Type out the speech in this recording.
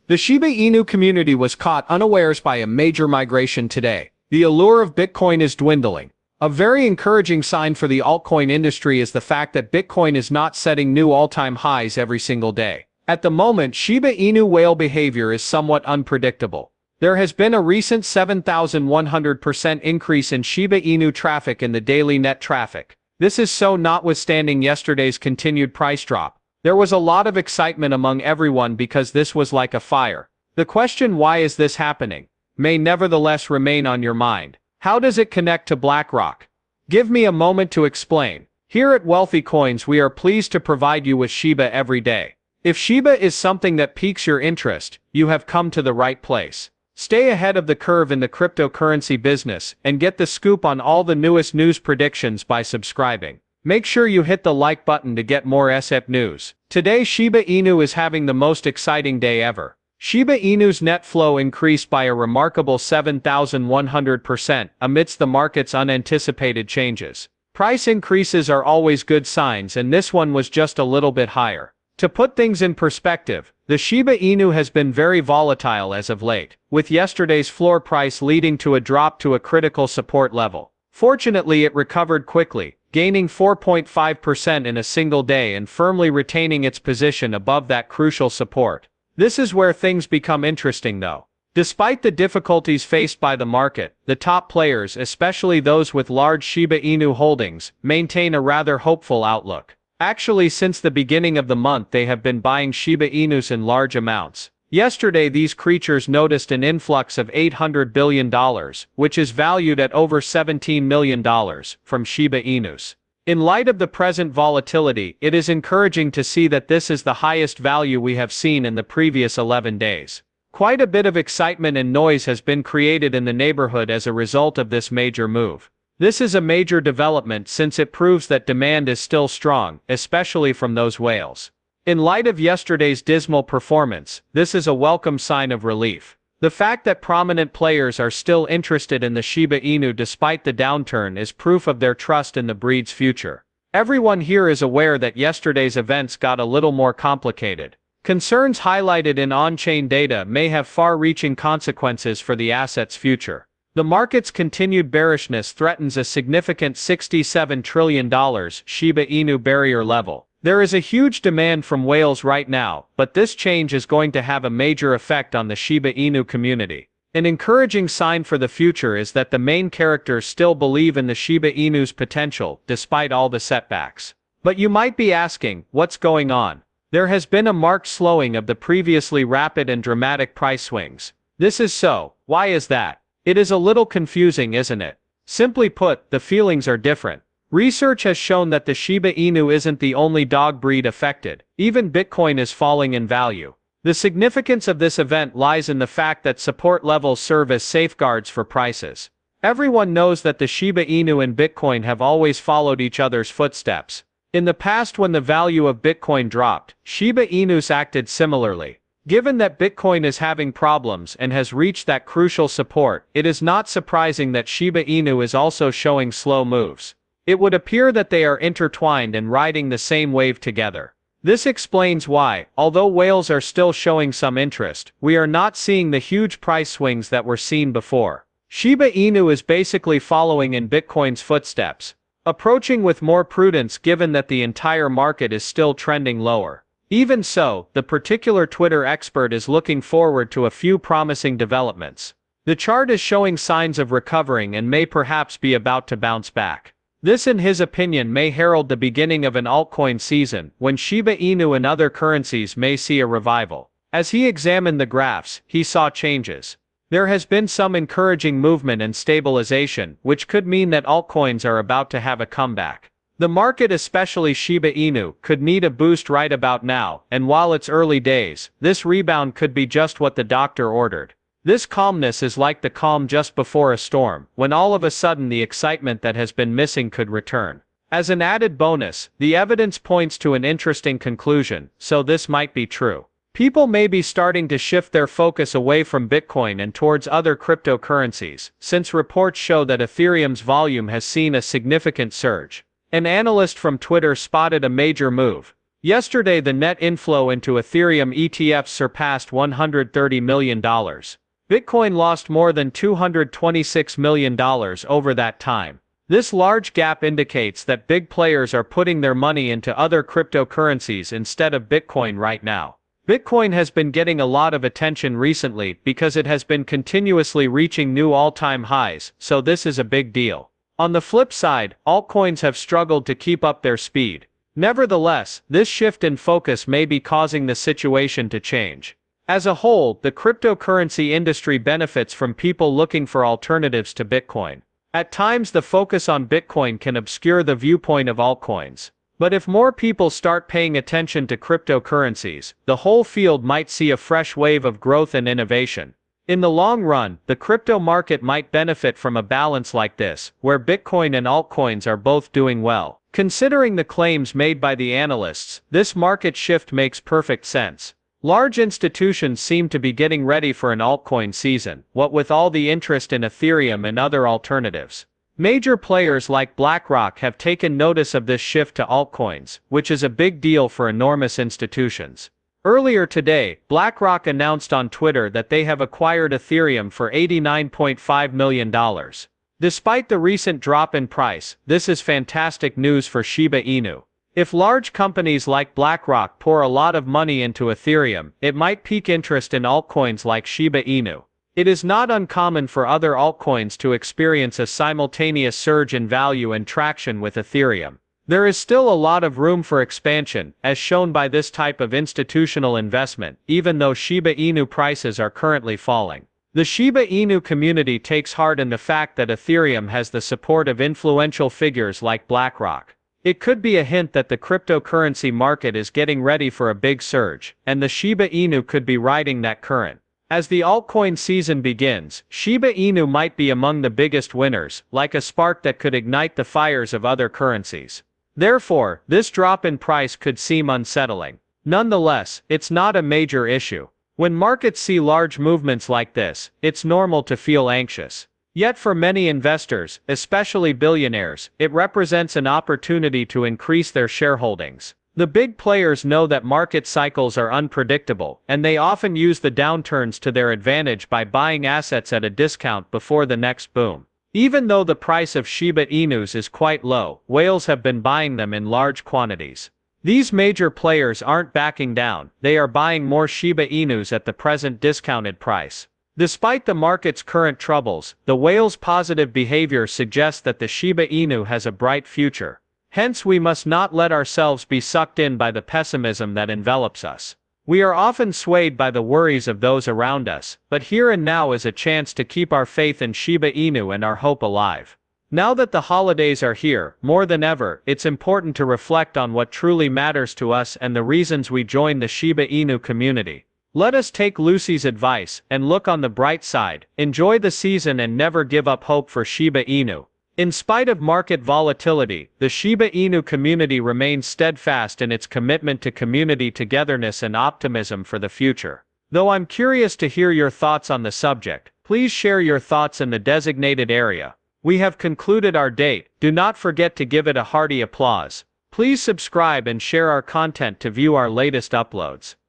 The Shiba Inu community was caught unawares by a major migration today. The allure of Bitcoin is dwindling. A very encouraging sign for the altcoin industry is the fact that Bitcoin is not setting new all-time highs every single day. At the moment, Shiba Inu whale behavior is somewhat unpredictable. There has been a recent 7,100% increase in Shiba Inu traffic in the daily net traffic. This is so notwithstanding yesterday's continued price drop. There was a lot of excitement among everyone because this was like a fire. The question, why is this happening, may nevertheless remain on your mind. How does it connect to BlackRock? Give me a moment to explain. Here at Wealthy Coins we are pleased to provide you with Shiba every day. If Shiba is something that piques your interest, you have come to the right place. Stay ahead of the curve in the cryptocurrency business and get the scoop on all the newest news predictions by subscribing. Make sure you hit the like button to get more SF news. Today Shiba Inu is having the most exciting day ever. Shiba Inu's net flow increased by a remarkable 7,100% amidst the market's unanticipated changes. Price increases are always good signs, and this one was just a little bit higher. To put things in perspective, the Shiba Inu has been very volatile as of late, with yesterday's floor price leading to a drop to a critical support level. Fortunately, it recovered quickly, gaining 4.5% in a single day and firmly retaining its position above that crucial support. This is where things become interesting though. Despite the difficulties faced by the market, the top players, especially those with large Shiba Inu holdings, maintain a rather hopeful outlook. Actually, since the beginning of the month they have been buying Shiba Inus in large amounts. Yesterday these creatures noticed an influx of $800 billion, which is valued at over $17 million, from Shiba Inus. In light of the present volatility, it is encouraging to see that this is the highest value we have seen in the previous 11 days. Quite a bit of excitement and noise has been created in the neighborhood as a result of this major move. This is a major development since it proves that demand is still strong, especially from those whales. In light of yesterday's dismal performance, this is a welcome sign of relief. The fact that prominent players are still interested in the Shiba Inu despite the downturn is proof of their trust in the breed's future. Everyone here is aware that yesterday's events got a little more complicated. Concerns highlighted in on-chain data may have far-reaching consequences for the asset's future. The market's continued bearishness threatens a significant $67 trillion Shiba Inu barrier level. There is a huge demand from whales right now, but this change is going to have a major effect on the Shiba Inu community. An encouraging sign for the future is that the main characters still believe in the Shiba Inu's potential, despite all the setbacks. But you might be asking, what's going on? There has been a marked slowing of the previously rapid and dramatic price swings. This is so. Why is that? It is a little confusing, isn't it? Simply put, the feelings are different. Research has shown that the Shiba Inu isn't the only dog breed affected. Even Bitcoin is falling in value. The significance of this event lies in the fact that support levels serve as safeguards for prices. Everyone knows that the Shiba Inu and Bitcoin have always followed each other's footsteps. In the past, when the value of Bitcoin dropped, Shiba Inus acted similarly. Given that Bitcoin is having problems and has reached that crucial support, it is not surprising that Shiba Inu is also showing slow moves. It would appear that they are intertwined and riding the same wave together. This explains why, although whales are still showing some interest, we are not seeing the huge price swings that were seen before. Shiba Inu is basically following in Bitcoin's footsteps, approaching with more prudence given that the entire market is still trending lower. Even so, the particular Twitter expert is looking forward to a few promising developments. The chart is showing signs of recovering and may perhaps be about to bounce back. This, in his opinion, may herald the beginning of an altcoin season, when Shiba Inu and other currencies may see a revival. As he examined the graphs, he saw changes. There has been some encouraging movement and stabilization, which could mean that altcoins are about to have a comeback. The market, especially Shiba Inu, could need a boost right about now, and while it's early days, this rebound could be just what the doctor ordered. This calmness is like the calm just before a storm, when all of a sudden the excitement that has been missing could return. As an added bonus, the evidence points to an interesting conclusion, so this might be true. People may be starting to shift their focus away from Bitcoin and towards other cryptocurrencies, since reports show that Ethereum's volume has seen a significant surge. An analyst from Twitter spotted a major move. Yesterday, the net inflow into Ethereum ETFs surpassed $130 million. Bitcoin lost more than $226 million over that time. This large gap indicates that big players are putting their money into other cryptocurrencies instead of Bitcoin right now. Bitcoin has been getting a lot of attention recently because it has been continuously reaching new all-time highs, so this is a big deal. On the flip side, altcoins have struggled to keep up their speed. Nevertheless, this shift in focus may be causing the situation to change. As a whole, the cryptocurrency industry benefits from people looking for alternatives to Bitcoin. At times, the focus on Bitcoin can obscure the viewpoint of altcoins. But if more people start paying attention to cryptocurrencies, the whole field might see a fresh wave of growth and innovation. In the long run, the crypto market might benefit from a balance like this, where Bitcoin and altcoins are both doing well. Considering the claims made by the analysts, this market shift makes perfect sense. Large institutions seem to be getting ready for an altcoin season, what with all the interest in Ethereum and other alternatives. Major players like BlackRock have taken notice of this shift to altcoins, which is a big deal for enormous institutions. Earlier today, BlackRock announced on Twitter that they have acquired Ethereum for $89.5 million. Despite the recent drop in price, this is fantastic news for Shiba Inu. If large companies like BlackRock pour a lot of money into Ethereum, it might pique interest in altcoins like Shiba Inu. It is not uncommon for other altcoins to experience a simultaneous surge in value and traction with Ethereum. There is still a lot of room for expansion, as shown by this type of institutional investment, even though Shiba Inu prices are currently falling. The Shiba Inu community takes heart in the fact that Ethereum has the support of influential figures like BlackRock. It could be a hint that the cryptocurrency market is getting ready for a big surge, and the Shiba Inu could be riding that current. As the altcoin season begins, Shiba Inu might be among the biggest winners, like a spark that could ignite the fires of other currencies. Therefore, this drop in price could seem unsettling. Nonetheless, it's not a major issue. When markets see large movements like this, it's normal to feel anxious. Yet for many investors, especially billionaires, it represents an opportunity to increase their shareholdings. The big players know that market cycles are unpredictable, and they often use the downturns to their advantage by buying assets at a discount before the next boom. Even though the price of Shiba Inus is quite low, whales have been buying them in large quantities. These major players aren't backing down, they are buying more Shiba Inus at the present discounted price. Despite the market's current troubles, the whale's positive behavior suggests that the Shiba Inu has a bright future. Hence, we must not let ourselves be sucked in by the pessimism that envelops us. We are often swayed by the worries of those around us, but here and now is a chance to keep our faith in Shiba Inu and our hope alive. Now that the holidays are here, more than ever, it's important to reflect on what truly matters to us and the reasons we joined the Shiba Inu community. Let us take Lucy's advice and look on the bright side, enjoy the season and never give up hope for Shiba Inu. In spite of market volatility, the Shiba Inu community remains steadfast in its commitment to community togetherness and optimism for the future. Though I'm curious to hear your thoughts on the subject, please share your thoughts in the designated area. We have concluded our date, do not forget to give it a hearty applause. Please subscribe and share our content to view our latest uploads.